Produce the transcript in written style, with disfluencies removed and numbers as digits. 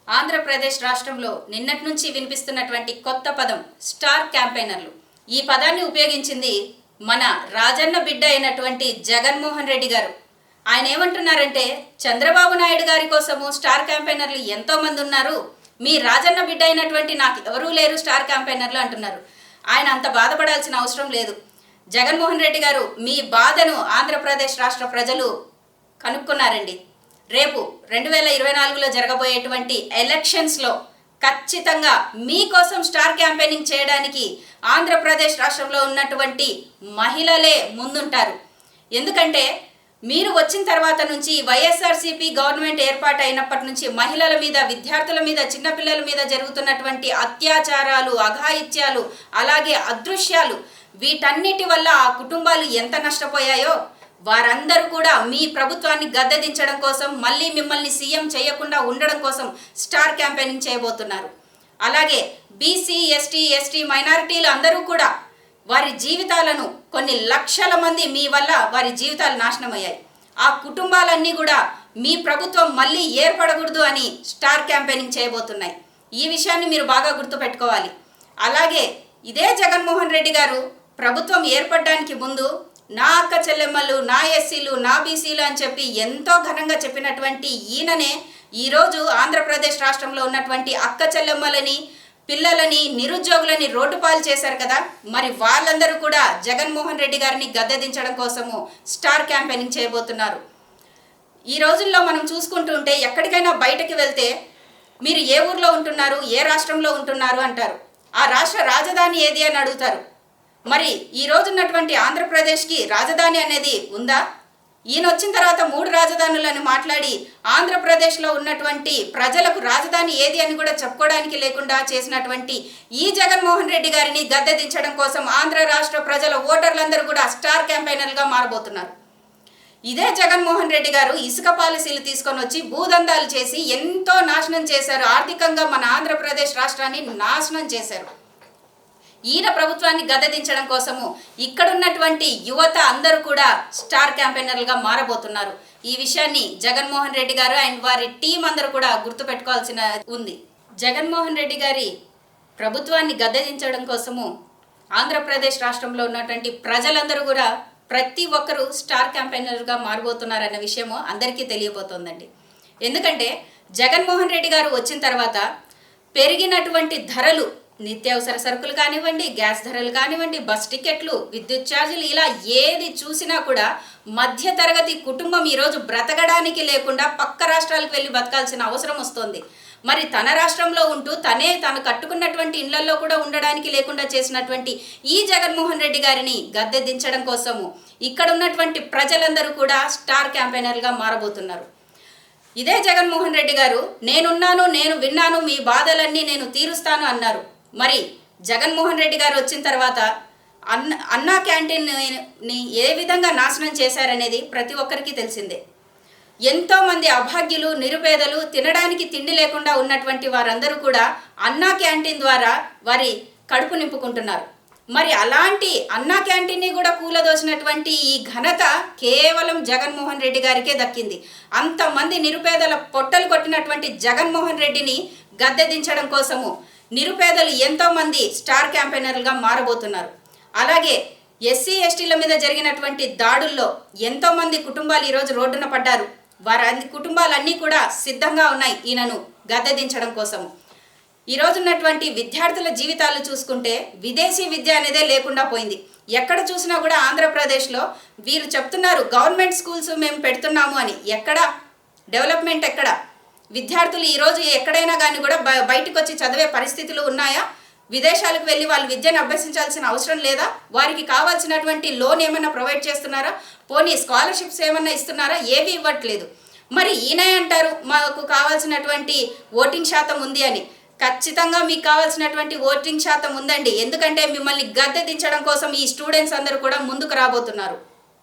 ఆంధ్రప్రదేశ్ రాష్ట్రంలో నిన్నటి నుంచి వినిపిస్తున్నటువంటి కొత్త పదం స్టార్ క్యాంపెయినర్లు. ఈ పదాన్ని ఉపయోగించింది మన రాజన్న బిడ్డ అయినటువంటి జగన్మోహన్ రెడ్డి గారు. ఆయన ఏమంటున్నారంటే, చంద్రబాబు నాయుడు గారి కోసము స్టార్ క్యాంపెయినర్లు ఎంతో మంది ఉన్నారు, మీ రాజన్న బిడ్డ అయినటువంటి నాకు ఎవరూ లేరు స్టార్ క్యాంపెయినర్లు అంటున్నారు. ఆయన అంత బాధపడాల్సిన అవసరం లేదు. జగన్మోహన్ రెడ్డి గారు మీ బాధను ఆంధ్రప్రదేశ్ రాష్ట్ర ప్రజలు కనుక్కున్నారండి. రేపు 2024లో జరగబోయేటువంటి ఎలక్షన్స్లో ఖచ్చితంగా మీకోసం స్టార్ క్యాంపెయినింగ్ చేయడానికి ఆంధ్రప్రదేశ్ రాష్ట్రంలో ఉన్నటువంటి మహిళలే ముందుంటారు. ఎందుకంటే మీరు వచ్చిన తర్వాత నుంచి వైఎస్ఆర్సీపీ గవర్నమెంట్ ఏర్పాటు అయినప్పటి నుంచి మహిళల మీద, విద్యార్థుల మీద, చిన్నపిల్లల మీద జరుగుతున్నటువంటి అత్యాచారాలు, అఘాయిత్యాలు, అలాగే అదృశ్యాలు, వీటన్నిటి వల్ల ఆ కుటుంబాలు ఎంత నష్టపోయాయో వారందరూ కూడా మీ ప్రభుత్వాన్ని గద్దెదించడం కోసం, మళ్ళీ మిమ్మల్ని సీఎం చేయకుండా ఉండడం కోసం స్టార్ క్యాంపెయినింగ్ చేయబోతున్నారు. అలాగే బీసీ, ఎస్టీ మైనారిటీలు అందరూ కూడా వారి జీవితాలను, కొన్ని లక్షల మంది మీ వల్ల వారి జీవితాలు నాశనమయ్యాయి. ఆ కుటుంబాలన్నీ కూడా మీ ప్రభుత్వం మళ్ళీ ఏర్పడకూడదు అని స్టార్ క్యాంపెయినింగ్ చేయబోతున్నాయి. ఈ విషయాన్ని మీరు బాగా గుర్తుపెట్టుకోవాలి. అలాగే ఇదే జగన్మోహన్ రెడ్డి గారు ప్రభుత్వం ఏర్పడడానికి ముందు నా అక్క చెల్లెమ్మలు, నా ఎస్సీలు, నా బీసీలు అని చెప్పి ఎంతో ఘనంగా చెప్పినటువంటి ఈయననే ఈరోజు ఆంధ్రప్రదేశ్ రాష్ట్రంలో ఉన్నటువంటి అక్క చెల్లెమ్మలని, పిల్లలని, నిరుద్యోగులని రోడ్డు పాలు చేశారు కదా. మరి వాళ్ళందరూ కూడా జగన్మోహన్ రెడ్డి గారిని గద్దెదించడం కోసము స్టార్ క్యాంపెయినింగ్ చేయబోతున్నారు. ఈ రోజుల్లో మనం చూసుకుంటూ ఉంటే ఎక్కడికైనా బయటకు వెళ్తే మీరు ఏ ఊర్లో ఉంటున్నారు, ఏ రాష్ట్రంలో ఉంటున్నారు అంటారు. ఆ రాష్ట్ర రాజధాని ఏది అని అడుగుతారు. మరి ఈ రోజు ఉన్నటువంటి ఆంధ్రప్రదేశ్కి రాజధాని అనేది ఉందా? ఈయన వచ్చిన తర్వాత 3 రాజధానులను మాట్లాడి ఆంధ్రప్రదేశ్లో ఉన్నటువంటి ప్రజలకు రాజధాని ఏది అని కూడా చెప్పుకోవడానికి లేకుండా చేసినటువంటి ఈ జగన్మోహన్ రెడ్డి గారిని గద్దెదించడం కోసం ఆంధ్ర రాష్ట్ర ప్రజల ఓటర్లందరూ కూడా స్టార్ క్యాంపెయినర్లుగా మారబోతున్నారు. ఇదే జగన్మోహన్ రెడ్డి గారు ఇసుక పాలసీలు తీసుకొని వచ్చి భూదందాలు చేసి ఎంతో నాశనం చేశారు. ఆర్థికంగా మన ఆంధ్రప్రదేశ్ రాష్ట్రాన్ని నాశనం చేశారు. ఈయన ప్రభుత్వాన్ని గద్దెదించడం కోసము ఇక్కడున్నటువంటి యువత అందరూ కూడా స్టార్ క్యాంపెయినర్లుగా మారబోతున్నారు. ఈ విషయాన్ని జగన్మోహన్ రెడ్డి గారు అండ్ వారి టీం అందరూ కూడా గుర్తుపెట్టుకోవాల్సిన ఉంది. జగన్మోహన్ రెడ్డి గారి ప్రభుత్వాన్ని గద్దెదించడం కోసము ఆంధ్రప్రదేశ్ రాష్ట్రంలో ఉన్నటువంటి ప్రజలందరూ కూడా ప్రతి ఒక్కరూ స్టార్ క్యాంపెయినర్గా మారబోతున్నారన్న విషయము అందరికీ తెలియబోతోందండి. ఎందుకంటే జగన్మోహన్ రెడ్డి గారు వచ్చిన తర్వాత పెరిగినటువంటి ధరలు, నిత్యావసర సరుకులు కానివ్వండి, గ్యాస్ ధరలు కానివ్వండి, బస్ టికెట్లు, విద్యుత్ ఛార్జీలు, ఇలా ఏది చూసినా కూడా మధ్య తరగతి కుటుంబం ఈరోజు బ్రతకడానికి లేకుండా పక్క రాష్ట్రాలకు వెళ్ళి బతకాల్సిన అవసరం వస్తుంది. మరి తన రాష్ట్రంలో ఉంటూ తను కట్టుకున్నటువంటి ఇళ్లలో కూడా ఉండడానికి లేకుండా చేసినటువంటి ఈ జగన్మోహన్ రెడ్డి గారిని గద్దెదించడం కోసము ఇక్కడ ఉన్నటువంటి ప్రజలందరూ కూడా స్టార్ క్యాంపెయినర్లుగా మారబోతున్నారు. ఇదే జగన్మోహన్ రెడ్డి గారు నేను విన్నాను, మీ బాధలన్నీ నేను తీరుస్తాను అన్నారు. మరి జగన్మోహన్ రెడ్డి గారు వచ్చిన తర్వాత అన్నా క్యాంటీన్ని ఏ విధంగా నాశనం చేశారనేది ప్రతి ఒక్కరికి తెలిసిందే. ఎంతోమంది అభాగ్యులు, నిరుపేదలు, తినడానికి తిండి లేకుండా ఉన్నటువంటి వారందరూ కూడా అన్నా క్యాంటీన్ ద్వారా వారి కడుపు నింపుకుంటున్నారు. మరి అలాంటి అన్నా క్యాంటీన్ని కూడా కూలదోసినటువంటి ఈ ఘనత కేవలం జగన్మోహన్ రెడ్డి గారికే దక్కింది. అంతమంది నిరుపేదల పొట్టలు కొట్టినటువంటి జగన్మోహన్ రెడ్డిని గద్దెదించడం కోసము నిరుపేదలు ఎంతోమంది స్టార్ క్యాంపెయినర్లుగా మారబోతున్నారు. అలాగే ఎస్సీ ఎస్టీల మీద జరిగినటువంటి దాడుల్లో ఎంతోమంది కుటుంబాలు ఈరోజు రోడ్డున పడ్డారు. వారి కుటుంబాలన్నీ కూడా సిద్ధంగా ఉన్నాయి ఈయనను గద్దెదించడం కోసము. ఈరోజు ఉన్నటువంటి విద్యార్థుల జీవితాలు చూసుకుంటే విదేశీ విద్య అనేదే లేకుండా పోయింది. ఎక్కడ చూసినా కూడా ఆంధ్రప్రదేశ్లో వీరు చెప్తున్నారు గవర్నమెంట్ స్కూల్స్ మేము పెడుతున్నాము అని. ఎక్కడ డెవలప్మెంట్ ఎక్కడ? విద్యార్థులు ఈరోజు ఎక్కడైనా కానీ కూడా బయటకు వచ్చి చదివే పరిస్థితులు ఉన్నాయా? విదేశాలకు వెళ్ళి వాళ్ళు విద్యను అభ్యసించాల్సిన అవసరం లేదా? వారికి కావాల్సినటువంటి లోన్ ఏమైనా ప్రొవైడ్ చేస్తున్నారా? పోనీ స్కాలర్షిప్స్ ఏమన్నా ఇస్తున్నారా? ఏవి ఇవ్వట్లేదు. మరి ఈయన అంటారు మాకు కావాల్సినటువంటి ఓటింగ్ శాతం ఉంది అని. ఖచ్చితంగా మీకు కావాల్సినటువంటి ఓటింగ్ శాతం ఉందండి. ఎందుకంటే మిమ్మల్ని గద్దెదించడం కోసం ఈ స్టూడెంట్స్ అందరూ కూడా ముందుకు రాబోతున్నారు.